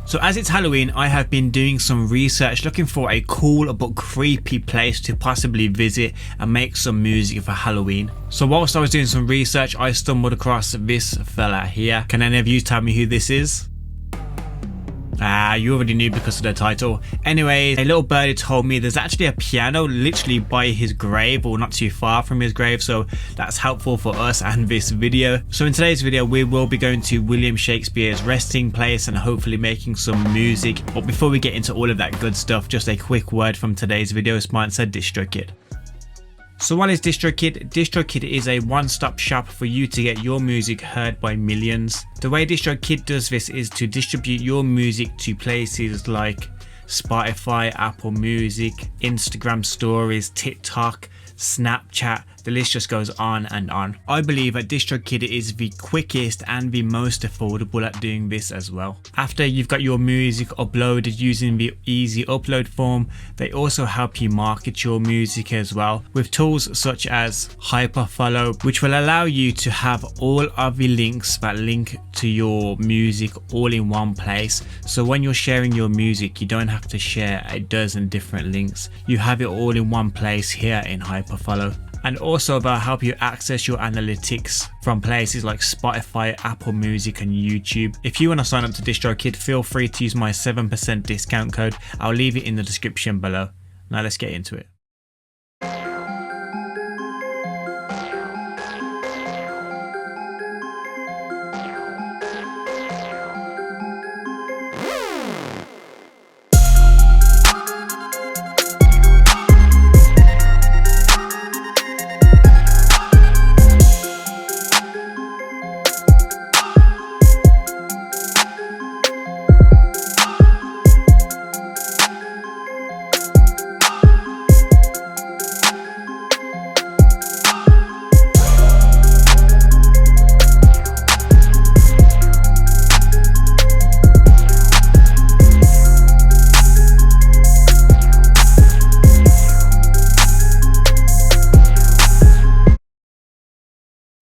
So as it's Halloween, I have been doing some research looking for a cool but creepy place to possibly visit and make some music for Halloween. So whilst I was doing some research, I stumbled across this fella here. Can any of you tell me who this is? You already knew because of the title. Anyway, a little birdie told me there's actually a piano literally by his grave, or not too far from his grave, so that's helpful for us and this video. So in today's video we will be going to William Shakespeare's resting place and hopefully making some music. But before we get into all of that good stuff, just a quick word from today's video sponsor, DistroKid. So what is DistroKid? DistroKid is a one-stop shop for you to get your music heard by millions. The way DistroKid does this is to distribute your music to places like Spotify, Apple Music, Instagram Stories, TikTok, Snapchat, the list just goes on and on. I believe that DistroKid is the quickest and the most affordable at doing this as well. After you've got your music uploaded using the easy upload form, they also help you market your music as well with tools such as Hyperfollow, which will allow you to have all of the links that link to your music all in one place. So when you're sharing your music, you don't have to share a dozen different links. You have it all in one place here in Hyperfollow. And also they'll help you access your analytics from places like Spotify, Apple Music and YouTube. If you want to sign up to DistroKid, feel free to use my 7% discount code. I'll leave it in the description below. Now let's get into it.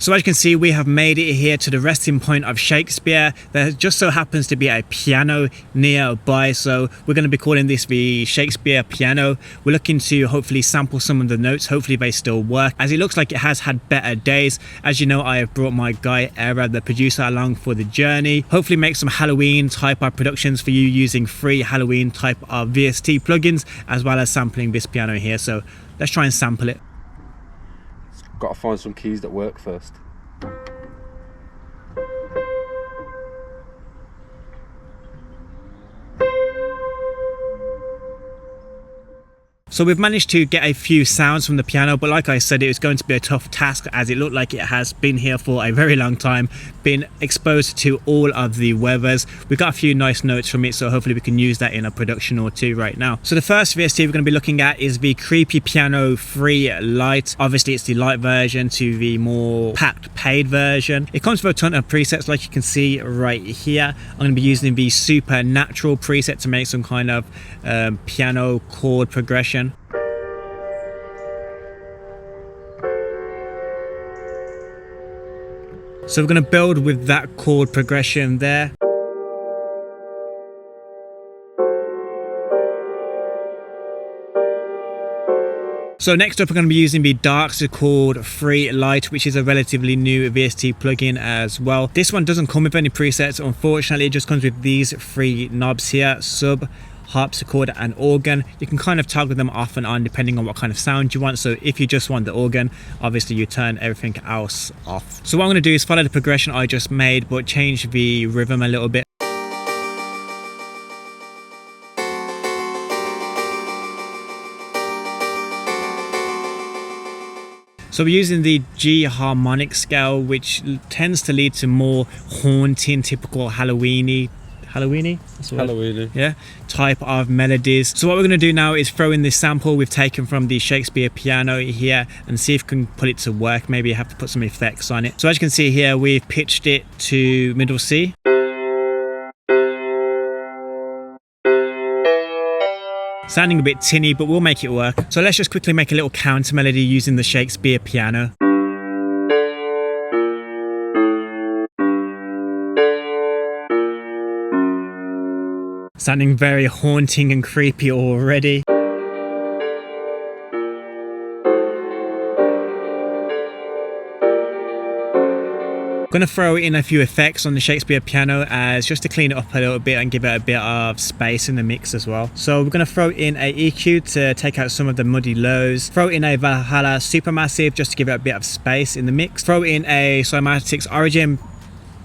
So as you can see, we have made it here to the resting point of Shakespeare. There just so happens to be a piano nearby, so we're going to be calling this the Shakespeare piano. We're looking to hopefully sample some of the notes. Hopefully they still work, as it looks like it has had better days. As you know, I have brought my guy Era, the producer, along for the journey. Hopefully make some Halloween type of productions for you using free Halloween type of VST plugins, as well as sampling this piano here. So let's try and sample it. Got to find some keys that work first. So we've managed to get a few sounds from the piano, but like I said, it was going to be a tough task as it looked like it has been here for a very long time, been exposed to all of the weathers. We got a few nice notes from it, so hopefully we can use that in a production or two right now. So the first VST we're going to be looking at is the Creepy Piano Free Light. Obviously it's the light version to the more packed paid version. It comes with a ton of presets like you can see right here. I'm going to be using the Supernatural preset to make some kind of piano chord progression. So we're going to build with that chord progression there. So next up we're going to be using the Darks Chord Free Light, which is a relatively new VST plugin as well. This one doesn't come with any presets, unfortunately. It just comes with these three knobs here: sub, harpsichord and organ. You can kind of toggle them off and on depending on what kind of sound you want. So if you just want the organ, obviously you turn everything else off. So what I'm going to do is follow the progression I just made, but change the rhythm a little bit. So we're using the G harmonic scale, which tends to lead to more haunting, typical Halloweeny, yeah, type of melodies. So what we're going to do now is throw in this sample we've taken from the Shakespeare piano here and see if we can put it to work. Maybe you have to put some effects on it. So as you can see here, we've pitched it to middle C. Sounding a bit tinny, but we'll make it work. So let's just quickly make a little counter melody using the Shakespeare piano. Sounding very haunting and creepy already. I'm going to throw in a few effects on the Shakespeare piano as just to clean it up a little bit and give it a bit of space in the mix as well. So we're going to throw in a EQ to take out some of the muddy lows. Throw in a Valhalla Supermassive just to give it a bit of space in the mix. Throw in a Cymatics Origin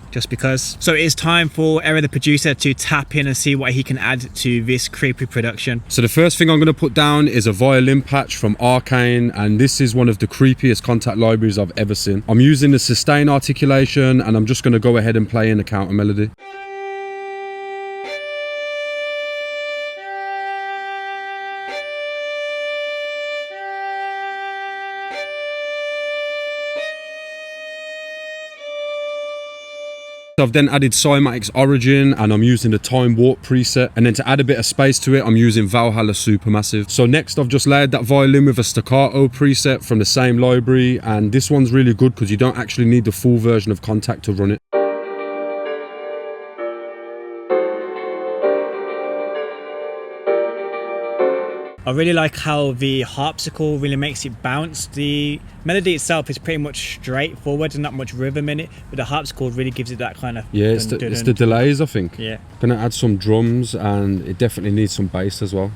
just because. So it is time for Era the producer to tap in and see what he can add to this creepy production. So the first thing I'm going to put down is a violin patch from Arcane, and this is one of the creepiest contact libraries I've ever seen. I'm using the sustain articulation, and I'm just going to go ahead and play in a counter melody. I've then added Cymatics Origin, and I'm using the Time Warp preset, and then to add a bit of space to it I'm using Valhalla Supermassive. So next I've just layered that violin with a staccato preset from the same library, and this one's really good because you don't actually need the full version of Contact to run it. I really like how the harpsichord really makes it bounce. The melody itself is pretty much straightforward and not much rhythm in it, but the harpsichord really gives it that kind of... Yeah, it's the delays, I think. Yeah. Gonna add some drums, and it definitely needs some bass as well.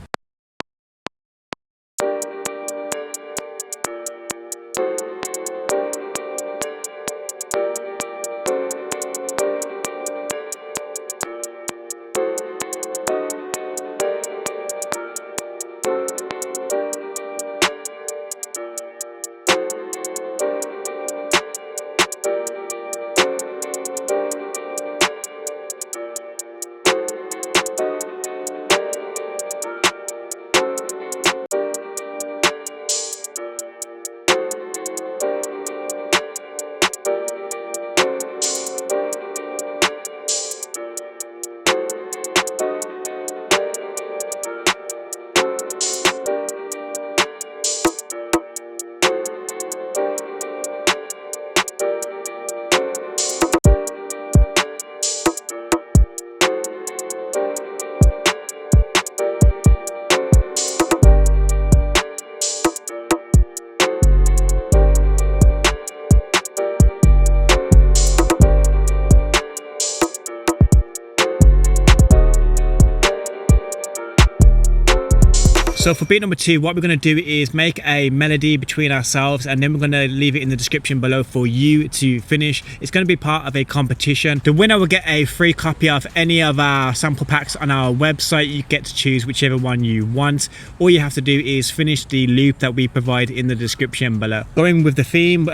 So for beat number 2, what we're going to do is make a melody between ourselves, and then we're going to leave it in the description below for you to finish. It's going to be part of a competition. The winner will get a free copy of any of our sample packs on our website. You get to choose whichever one you want. All you have to do is finish the loop that we provide in the description below. Going with the theme,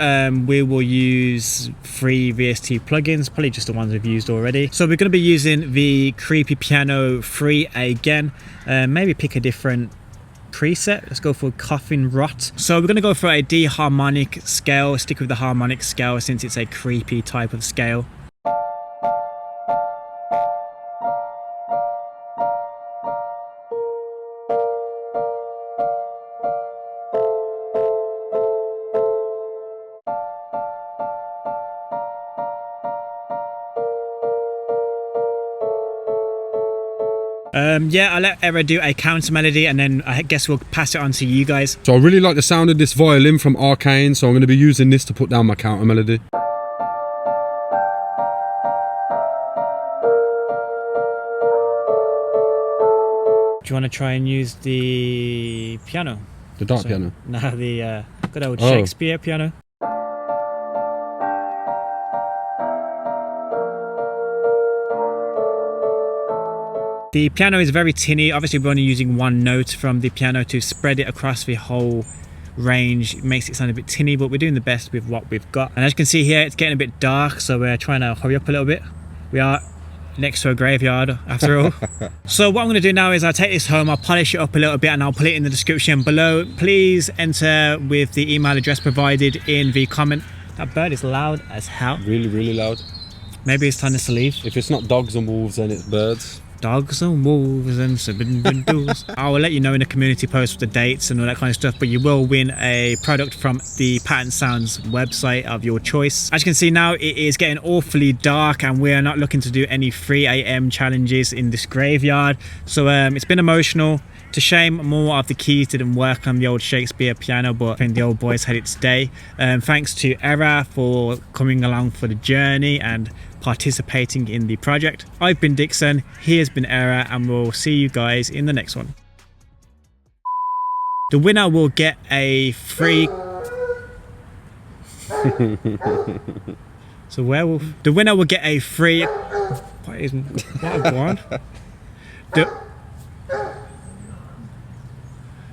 we will use 3 VST plugins, probably just the ones we've used already. So we're going to be using the Creepy Piano 3 again. Maybe pick a different preset. Let's go for Coffin Rot. So we're going to go for a D harmonic scale. Stick with the harmonic scale since it's a creepy type of scale. Yeah, I'll let Era do a counter melody, and then I guess we'll pass it on to you guys. So I really like the sound of this violin from Arcane, so I'm going to be using this to put down my counter melody. Do you want to try and use the piano? The dark piano? No, the good old Shakespeare piano. The piano is very tinny. Obviously we're only using one note from the piano to spread it across the whole range. It makes it sound a bit tinny, but we're doing the best with what we've got. And as you can see here, it's getting a bit dark, so we're trying to hurry up a little bit. We are next to a graveyard after all. So what I'm going to do now is I'll take this home, I'll polish it up a little bit, and I'll put it in the description below. Please enter with the email address provided in the comment. That bird is loud as hell. Really, really loud. Maybe it's time to leave. If it's not dogs and wolves, then it's birds. Dogs and wolves and doors. I will let you know in the community post with the dates and all that kind of stuff, but you will win a product from the Pattern Sounds website of your choice. As you can see now, it is getting awfully dark and we are not looking to do any 3 AM challenges in this graveyard. So it's been emotional. It's a shame more of the keys didn't work on the old Shakespeare piano, but I think the old boys had its day. Thanks to Era for coming along for the journey and participating in the project. I've been Dixon, he has been Era, and we'll see you guys in the next one. The winner will get a free... So werewolf. The winner will get a free... What is... What a one?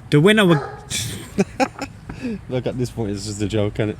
The winner will... Look, at this point, it's just a joke, isn't it?